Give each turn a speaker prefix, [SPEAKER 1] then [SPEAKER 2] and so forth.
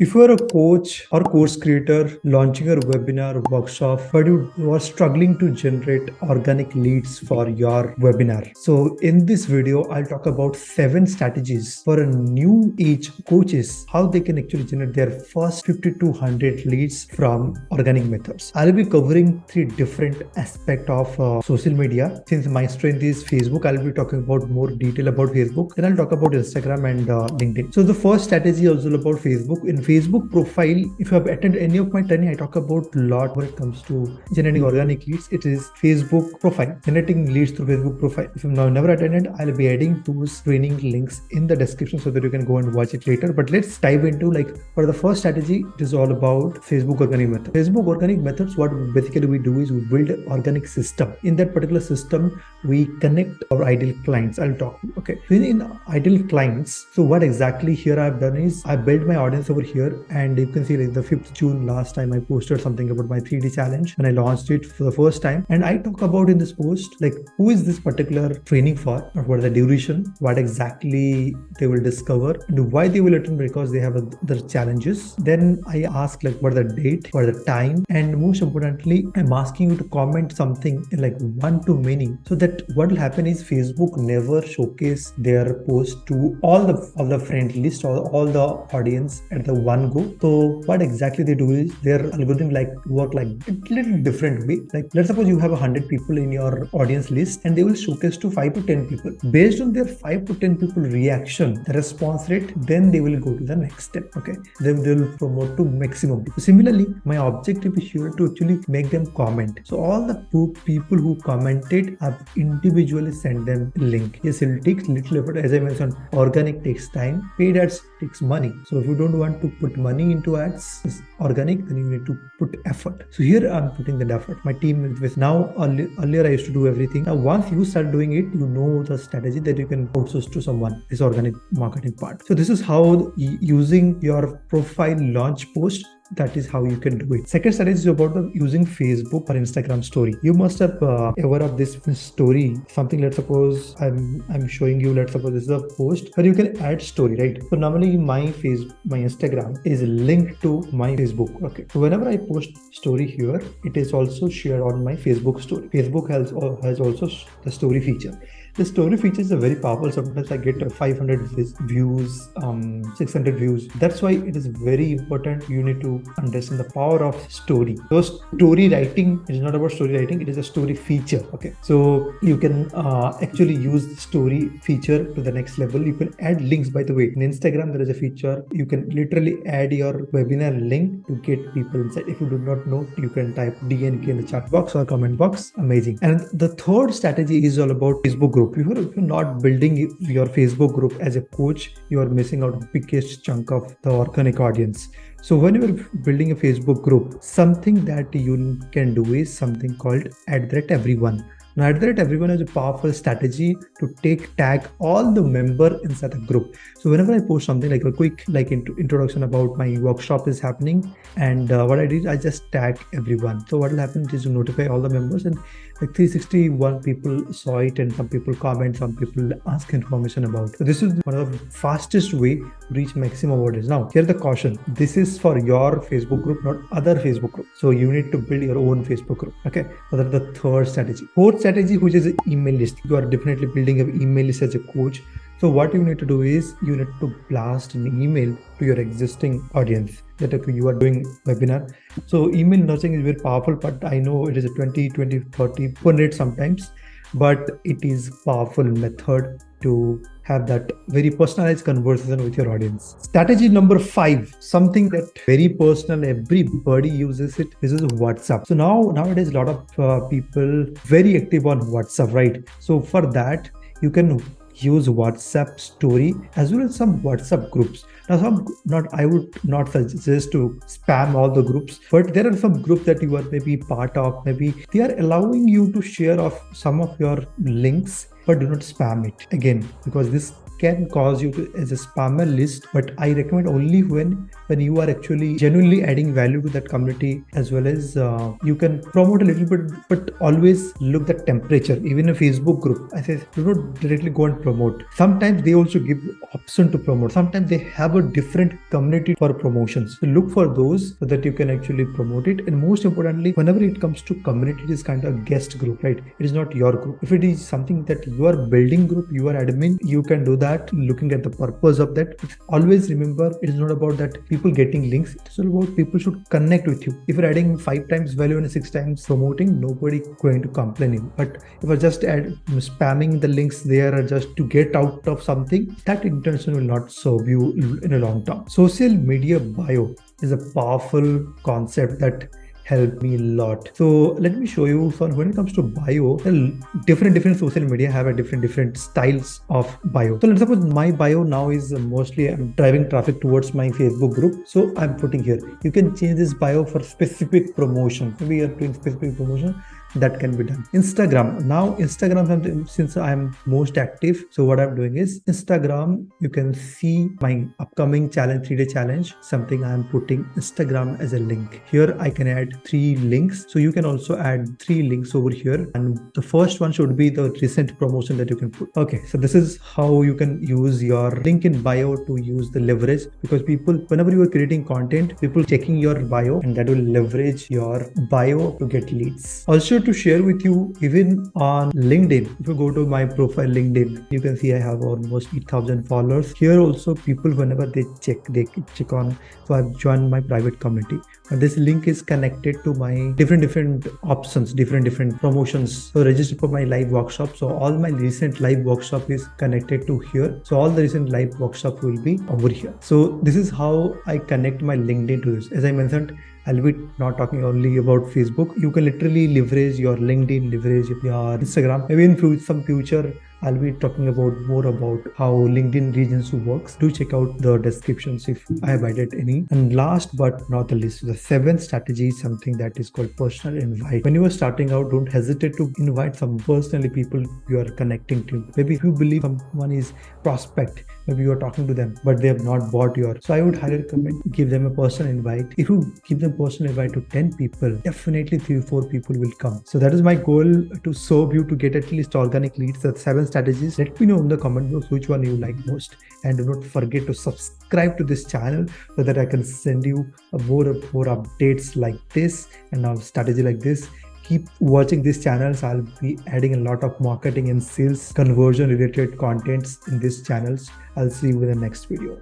[SPEAKER 1] If you are a coach or course creator launching a webinar or workshop, but you are struggling to generate organic leads for your webinar. So in this video, I'll talk about 7 strategies for a new age coaches, how they can actually generate their first 50 to 100 leads from organic methods. I'll be covering 3 different aspects of social media. Since my strength is Facebook, I'll be talking about more detail about Facebook. Then I'll talk about Instagram and LinkedIn. So the first strategy is also about Facebook. In Facebook profile, if you have attended any of my training, I talk about a lot when it comes to generating organic leads. It is Facebook profile, generating leads through Facebook profile. If you've never attended, I'll be adding those training links in the description so that you can go and watch it later. But let's dive into for the first strategy, it is all about Facebook organic method. Facebook organic methods, what basically we do is we build an organic system. In that particular system, we connect our ideal clients. I'll talk. Okay. In ideal clients, so what exactly here I've done is I built my audience over here, and you can see the 5th June last time I posted something about my 3D challenge and I launched it for the first time. And I talk about in this post, who is this particular training for, or what the duration, what exactly they will discover, and why they will attend, because they have other challenges. Then I ask what the date, what the time, and most importantly, I'm asking you to comment something in 1 to many, so that what will happen is Facebook never showcase their post to all the friend list or all the audience at the one go. So what exactly they do is their algorithm work a little different way. Let's suppose you have 100 people in your audience list, and they will showcase to 5 to 10 people. Based on their 5 to 10 people reaction, the response rate, then they will go to the next step. Okay, then they will promote to maximum. Similarly, my objective is here to actually make them comment. So all the people who commented, I've individually sent them a link. Yes, it takes little effort. As I mentioned, organic takes time, paid ads takes money. So if you don't want to put money into ads, it's organic, then you need to put effort. So here I'm putting that effort. My team is with now. Earlier I used to do everything. Now once you start doing it, you know the strategy that you can outsource to someone, this organic marketing part. So this is how using your profile launch post, that is how you can do it. Second strategy is about using Facebook or Instagram story. You must have aware of this story. Something, let's suppose I'm showing you, let's suppose this is a post where you can add story, right? So normally my Instagram is linked to my Facebook. Okay. So whenever I post story here, it is also shared on my Facebook story. Facebook has also the story feature. The story feature is a very powerful. Sometimes I get 500 views, 600 views. That's why it is very important. You need to understand the power of story. So story writing is not about story writing. It is a story feature. Okay. So you can actually use the story feature to the next level. You can add links, by the way. In Instagram, there is a feature. You can literally add your webinar link to get people inside. If you do not know, you can type DNK in the chat box or comment box. Amazing. And the third strategy is all about Facebook group. If you're not building your Facebook group as a coach, you are missing out the biggest chunk of the organic audience. So when you're building a Facebook group, something that you can do is something called @everyone. Now @everyone is a powerful strategy to tag all the member inside the group. So whenever I post something like a quick introduction about my workshop is happening, and what I did, I just tag everyone. So what will happen is you notify all the members, and 361 people saw it, and some people comment, some people ask information about. So this is one of the fastest way to reach maximum audience. Now here's the caution: this is for your Facebook group, not other Facebook group. So you need to build your own Facebook group. Okay, so that's the third strategy. Fourth strategy, which is an email list. You are definitely building an email list as a coach. So what you need to do is you need to blast an email to your existing audience that you are doing webinar. So email nurturing is very powerful, but I know it is a 20, 30, 100 sometimes, but it is powerful method to have that very personalized conversation with your audience. Strategy number 5, something that very personal, everybody uses it. This is WhatsApp. So nowadays a lot of people very active on WhatsApp, right? So for that, you can use WhatsApp story as well as some WhatsApp groups. Now I would not suggest to spam all the groups, but there are some groups that you are maybe part of. Maybe they are allowing you to share some of your links, but do not spam it again, because this can cause you to as a spammer list, but I recommend only when you are actually genuinely adding value to that community, as well as you can promote a little bit, but always look the temperature. Even a Facebook group, I say do not directly go and promote. Sometimes they also give option to promote. Sometimes they have a different community for promotions. So look for those so that you can actually promote it. And most importantly, whenever it comes to community, it is kind of a guest group, right? It is not your group. If it is something that you are building group, you are admin, you can do that looking at the purpose of that. But always remember, it is not about that people getting links. It is all about people should connect with you. If you're adding 5 times value and 6 times promoting, nobody going to complain you. But if I just add spamming the links there just to get out of something, that intention will not serve you in a long term. Social media bio is a powerful concept that helped me a lot. So let me show you. So when it comes to bio, different social media have a different styles of bio. So let's suppose my bio now is mostly I'm driving traffic towards my Facebook group. So I'm putting here. You can change this bio for specific promotion. Maybe you're doing specific promotion. That can be done. Instagram. Now Instagram, since I'm most active, so what I'm doing is Instagram, you can see my upcoming challenge, 3-day challenge, something I'm putting Instagram as a link. Here I can add 3 links. So you can also add 3 links over here. And the first one should be the recent promotion that you can put. Okay, so this is how you can use your link in bio to use the leverage, because people, whenever you are creating content, people checking your bio, and that will leverage your bio to get leads. Also, to share with you, even on LinkedIn, if you go to my profile LinkedIn, you can see I have almost 8,000 followers. Here also, people, whenever they check on, so I've joined my private community, and this link is connected to my different options, different promotions. So register for my live workshop. So all my recent live workshop is connected to here. So all the recent live workshop will be over here. So this is how I connect my LinkedIn to this. As I mentioned, I'll be not talking only about Facebook. You can literally leverage your LinkedIn, leverage your Instagram. Maybe in some future, I'll be talking more about how LinkedIn regions works. Do check out the descriptions if I have added any. And last but not the least, the 7th strategy is something that is called personal invite. When you are starting out, don't hesitate to invite some personally people you are connecting to. Maybe if you believe someone is prospect, maybe you are talking to them, but they have not bought your. So I would highly recommend give them a personal invite. If you give them personal invite to 10 people, definitely 3-4 people will come. So that is my goal, to serve you to get at least organic leads. The 7 strategies. Let me know in the comment box which one you like most, and do not forget to subscribe to this channel so that I can send you more updates like this and now strategy like this. Keep watching these channels. I'll be adding a lot of marketing and sales conversion related contents in these channels. I'll see you in the next video.